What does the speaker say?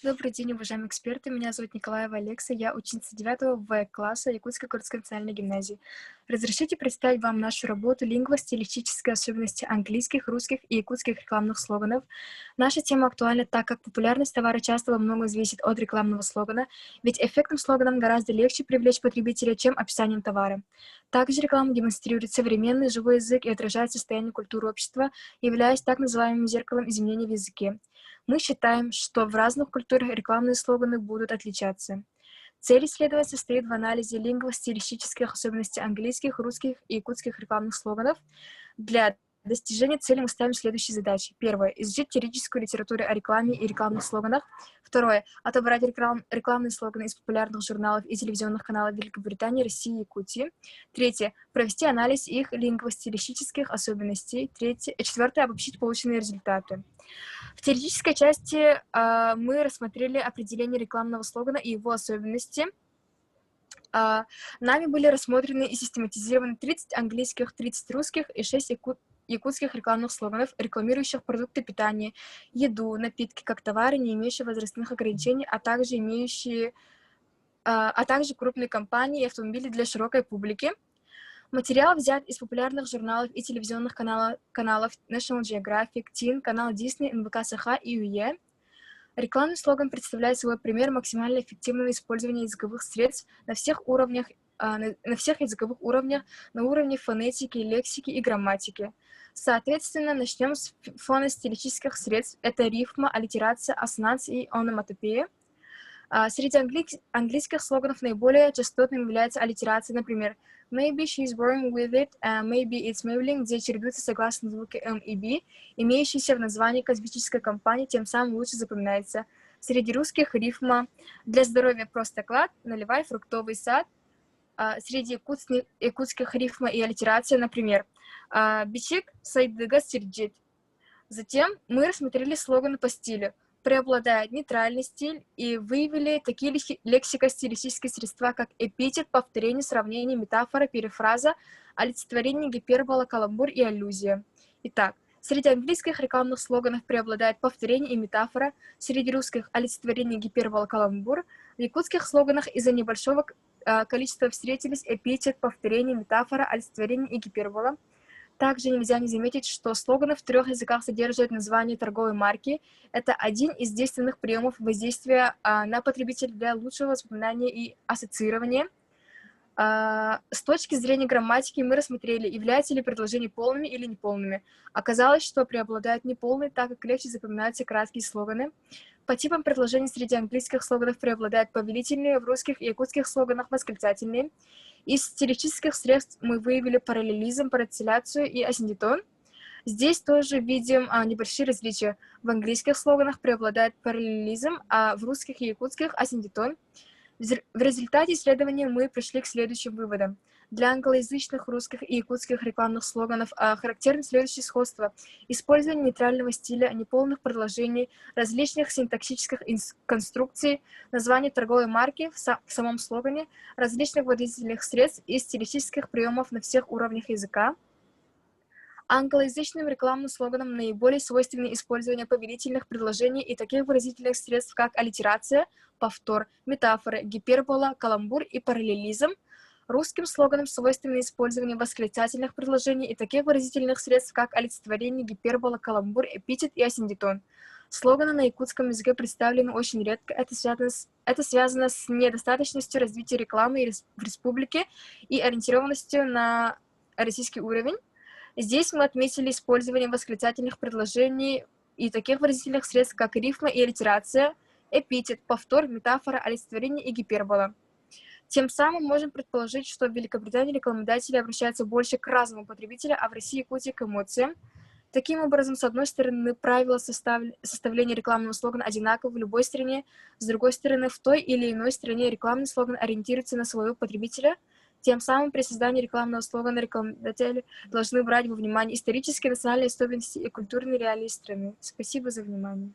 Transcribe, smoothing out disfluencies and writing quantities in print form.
Добрый день, уважаемые эксперты. Меня зовут Николаева Алекса. Я ученица 9 В класса Якутской городской национальной гимназии. Разрешите представить вам нашу работу «Лингвостилистические особенности английских, русских и якутских рекламных слоганов». Наша тема актуальна, так как популярность товара часто во многом зависит от рекламного слогана, ведь эффектным слоганом гораздо легче привлечь потребителя, чем описанием товара. Также реклама демонстрирует современный живой язык и отражает состояние культуры общества, являясь так называемым зеркалом изменений в языке. Мы считаем, что в разных культурах рекламные слоганы будут отличаться. Цель исследования состоит в анализе лингвостилистических особенностей английских, русских и якутских рекламных слоганов. Для достижения цели мы ставим следующие задачи. Первое. Изучить теоретическую литературу о рекламе и рекламных слоганах. Второе. Отобрать рекламные слоганы из популярных журналов и телевизионных каналов Великобритании, России и Якутии. Третье. Провести анализ их лингвостилистических особенностей. Четвертое. Обобщить полученные результаты. В теоретической части мы рассмотрели определение рекламного слогана и его особенности. Нами были рассмотрены и систематизированы 30 английских, 30 русских и 6 якутских рекламных слоганов, рекламирующих продукты питания, еду, напитки как товары, не имеющие возрастных ограничений, а также крупные компании и автомобили для широкой публики. Материал взят из популярных журналов и телевизионных каналов National Geographic, Teen, канал Disney, НВК Саха и УЕ. Рекламный слоган представляет собой пример максимально эффективного использования языковых средств на всех уровнях, на всех языковых уровнях, на уровне фонетики, лексики и грамматики. Соответственно, начнем с фоностилистических средств. Это рифма, аллитерация, ассонанс и ономатопея. Среди английских слоганов наиболее частотным является аллитерация, например, maybe she's born with it, maybe it's Maybelline, где чередуются согласные звуки M и B, имеющиеся в названии косметической компании, тем самым лучше запоминается. Среди русских рифма «Для здоровья просто клад», «Наливай фруктовый сад». Среди якутских рифма и аллитерация, например, «Бичик сайдыга сирджит». Затем мы рассмотрели слоганы по стилю. Преобладает нейтральный стиль и выявили такие лексико-стилистические средства, как эпитет, повторение, сравнение, метафора, перефраза, олицетворение, гипербола, каламбур и аллюзия. Итак, среди английских рекламных слоганов преобладает повторение и метафора, среди русских олицетворение, гипербола, каламбур. В якутских слоганах из-за небольшого количества встретились эпитет, повторение, метафора, олицетворение и гипербола. Также нельзя не заметить, что слоганы в 3 языках содержат название торговой марки. Это один из действенных приемов воздействия на потребителя для лучшего запоминания и ассоциирования. С точки зрения грамматики мы рассмотрели, являются ли предложения полными или неполными. Оказалось, что преобладают неполные, так как легче запоминаются краткие слоганы. По типам предложений среди английских слоганов преобладают повелительные, в русских и якутских слоганах восклицательные. Из стилистических средств мы выявили параллелизм, парацеляцию и асиндитон. Здесь тоже видим небольшие различия. В английских слоганах преобладает параллелизм, а в русских и якутских асиндитон. В результате исследования мы пришли к следующим выводам. Для англоязычных, русских и якутских рекламных слоганов характерны следующие сходства. Использование нейтрального стиля, неполных предложений, различных синтаксических конструкций, название торговой марки в самом слогане, различных выразительных средств и стилистических приемов на всех уровнях языка. Англоязычным рекламным слоганам наиболее свойственны использование повелительных предложений и таких выразительных средств, как аллитерация, повтор, метафоры, гипербола, каламбур и параллелизм. Русским слоганам свойственно использование восклицательных предложений и таких выразительных средств, как олицетворение, гипербола, каламбур, эпитет и асиндитон. Слоганы на якутском языке представлены очень редко. Это связано с недостаточностью развития рекламы в республике и ориентированностью на российский уровень. Здесь мы отметили использование восклицательных предложений и таких выразительных средств, как рифма и аллитерация, эпитет, повтор, метафора, олицетворение и гипербола. Тем самым можем предположить, что в Великобритании рекламодатели обращаются больше к разуму потребителя, а в России и Якутии к эмоциям. Таким образом, с одной стороны, правила составления рекламного слогана одинаковы в любой стране, с другой стороны, в той или иной стране рекламный слоган ориентируется на своего потребителя. Тем самым при создании рекламного слогана рекламодатели должны брать во внимание исторические, национальные особенности и культурные реалии страны. Спасибо за внимание.